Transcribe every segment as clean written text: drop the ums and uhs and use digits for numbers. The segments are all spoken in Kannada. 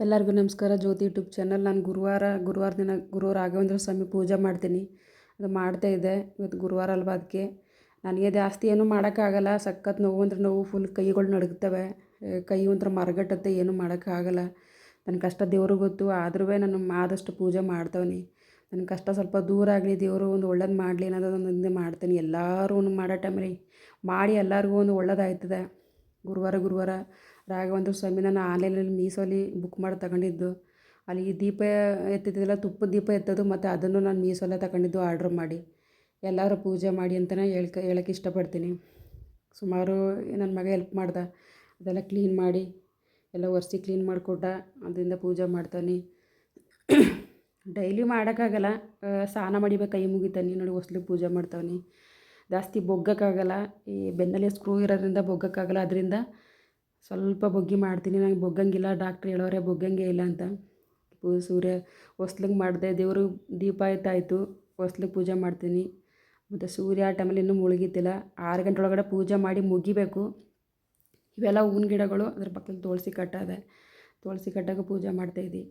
ಎಲ್ಲರಿಗೂ ನಮಸ್ಕಾರ. ಜ್ಯೋತಿ ಯೂಟ್ಯೂಬ್ ಚಾನಲ್. ನಾನು ಗುರುವಾರ ದಿನ ಗುರು ರಾಘವೇಂದ್ರ ಸ್ವಾಮಿ ಪೂಜೆ ಮಾಡ್ತೀನಿ. ಅದು ಮಾಡ್ತಾಯಿದ್ದೆ. ಇವತ್ತು ಗುರುವಾರ ಅಲ್ವಾ, ಅದಕ್ಕೆ ನನಗೆ ಜಾಸ್ತಿ ಏನೂ ಮಾಡೋಕ್ಕಾಗಲ್ಲ. ಸಖತ್ ನೋವು ಅಂದರೆ ನೋವು, ಫುಲ್ ಕೈಗಳು ನಡುಗ್ತವೆ, ಕೈ ಒಂಥರ ಮರಗಟ್ಟತ್ತೆ, ಏನೂ ಮಾಡೋಕ್ಕಾಗಲ್ಲ. ನನ್ನ ಕಷ್ಟ ದೇವ್ರಿಗೆ ಗೊತ್ತು. ಆದ್ರೂ ನಾನು ಆದಷ್ಟು ಪೂಜೆ ಮಾಡ್ತವನಿ. ನನ್ನ ಕಷ್ಟ ಸ್ವಲ್ಪ ದೂರ ಆಗಲಿ, ದೇವರು ಒಂದು ಒಳ್ಳೇದು ಮಾಡಲಿ ಅನ್ನೋದೊಂದು ಮಾಡ್ತೀನಿ. ಎಲ್ಲರೂ ಮಾಡೋ ಟೈಮಲ್ಲಿ ಮಾಡಿ ಎಲ್ಲರಿಗೂ ಒಂದು ಒಳ್ಳೇದಾಯ್ತದೆ. ಗುರುವಾರ ರಾಘವೇಂದ್ರ ಸ್ವಾಮಿ ನಾನು ಆನ್ಲೈನಲ್ಲಿ ಮೀಸೋಲಿ ಬುಕ್ ಮಾಡಿ ತಗೊಂಡಿದ್ದು. ಅಲ್ಲಿ ದೀಪ ಎತ್ತಿದ್ದೆಲ್ಲ ತುಪ್ಪದ ದೀಪ ಎತ್ತೋದು, ಮತ್ತು ಅದನ್ನು ನಾನು ಮೀಸೋಲ್ಲೇ ತಗೊಂಡಿದ್ದು ಆರ್ಡ್ರ್ ಮಾಡಿ. ಎಲ್ಲರೂ ಪೂಜೆ ಮಾಡಿ ಅಂತಲೇ ಹೇಳೋಕ್ಕೆ ಇಷ್ಟಪಡ್ತೀನಿ. ಸುಮಾರು ನನ್ನ ಮಗ ಹೆಲ್ಪ್ ಮಾಡ್ದೆ. ಅದೆಲ್ಲ ಕ್ಲೀನ್ ಮಾಡಿ ಎಲ್ಲ ಒರೆಸಿ ಕ್ಲೀನ್ ಮಾಡಿಕೊಟ್ಟ. ಅದರಿಂದ ಪೂಜೆ ಮಾಡ್ತಾನೆ. ಡೈಲಿ ಮಾಡೋಕ್ಕಾಗಲ್ಲ, ಸ್ನಾನ ಮಾಡಿಬೇಕು, ಕೈ ಮುಗಿತಾನೆ ನೋಡಿ, ಹೊಸ್ಲಿಗೆ ಪೂಜೆ ಮಾಡ್ತಾನೆ. ಜಾಸ್ತಿ ಬೊಗ್ಗಕ್ಕಾಗಲ್ಲ, ಈ ಬೆನ್ನಲ್ಲಿ ಸ್ಕ್ರೂ ಇರೋದ್ರಿಂದ ಬೊಗ್ಗಕ್ಕಾಗಲ್ಲ. ಅದರಿಂದ ಸ್ವಲ್ಪ ಬೊಗ್ಗಿ ಮಾಡ್ತೀನಿ. ನಂಗೆ ಬೊಗ್ಗಂಗಿಲ್ಲ, ಡಾಕ್ಟ್ರ್ ಹೇಳೋರೆ ಬೊಗ್ಗಂಗೆ ಇಲ್ಲ ಅಂತ. ಸೂರ್ಯ ಹೊಸ್ಲಿಗೆ ಮಾಡಿದೆ, ದೇವರು ದೀಪ ಆಯಿತು, ಹೊಸ್ಲಿಗೆ ಪೂಜೆ ಮಾಡ್ತೀನಿ. ಮತ್ತು ಸೂರ್ಯ ಆ ಟೈಮಲ್ಲಿ ಇನ್ನೂ ಮುಳುಗಿತಿಲ್ಲ. 6 ಗಂಟೆ ಒಳಗಡೆ ಪೂಜೆ ಮಾಡಿ ಮುಗಿಬೇಕು. ಇವೆಲ್ಲ ಹೂವಿನ ಗಿಡಗಳು, ಅದ್ರ ಪಕ್ಕದಲ್ಲಿ ತುಳಸಿ ಕಟ್ಟಾಗ ಪೂಜೆ ಮಾಡ್ತಾಯಿದ್ದಿ.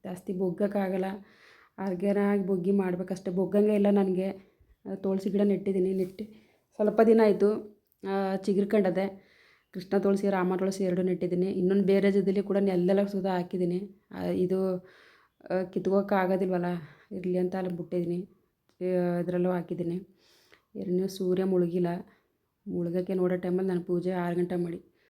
ಜಾಸ್ತಿ ಬೊಗ್ಗಕ್ಕಾಗಲ್ಲ, ಆರ್ಗ್ಯನಾಗಿ ಬೊಗ್ಗಿ ಮಾಡಬೇಕಷ್ಟೆ. ಬೊಗ್ಗಂಗೆ ಇಲ್ಲ ನನಗೆ. ತುಳಸಿ ಗಿಡ ನೆಟ್ಟು ಸ್ವಲ್ಪ ದಿನ ಆಯಿತು, ಚಿಗುರ್ಕೊಂಡದೆ. ಕೃಷ್ಣ ತುಳಸಿ, ರಾಮ ತುಳಸಿ 2 ನೆಟ್ಟಿದ್ದೀನಿ. ಇನ್ನೊಂದು ಬೇರೆ ಜೊತೆಲಿ ಕೂಡ ನೆಲ್ಲೆಲ್ಲ ಸುಧಾ ಹಾಕಿದ್ದೀನಿ. ಇದು ಕಿತ್ಕೋಕ್ಕಾಗೋದಿಲ್ವಲ್ಲ, ಇರಲಿ ಅಂತ ಅಲ್ಲಿ ಬಿಟ್ಟಿದ್ದೀನಿ. ಇದರಲ್ಲೂ ಹಾಕಿದ್ದೀನಿ. ಎರಡನೇ ಸೂರ್ಯ ಮುಳುಗೋಕ್ಕೆ ನೋಡೋ ಟೈಮಲ್ಲಿ ನಾನು ಪೂಜೆ 6 ಗಂಟೆ ಮಾಡಿ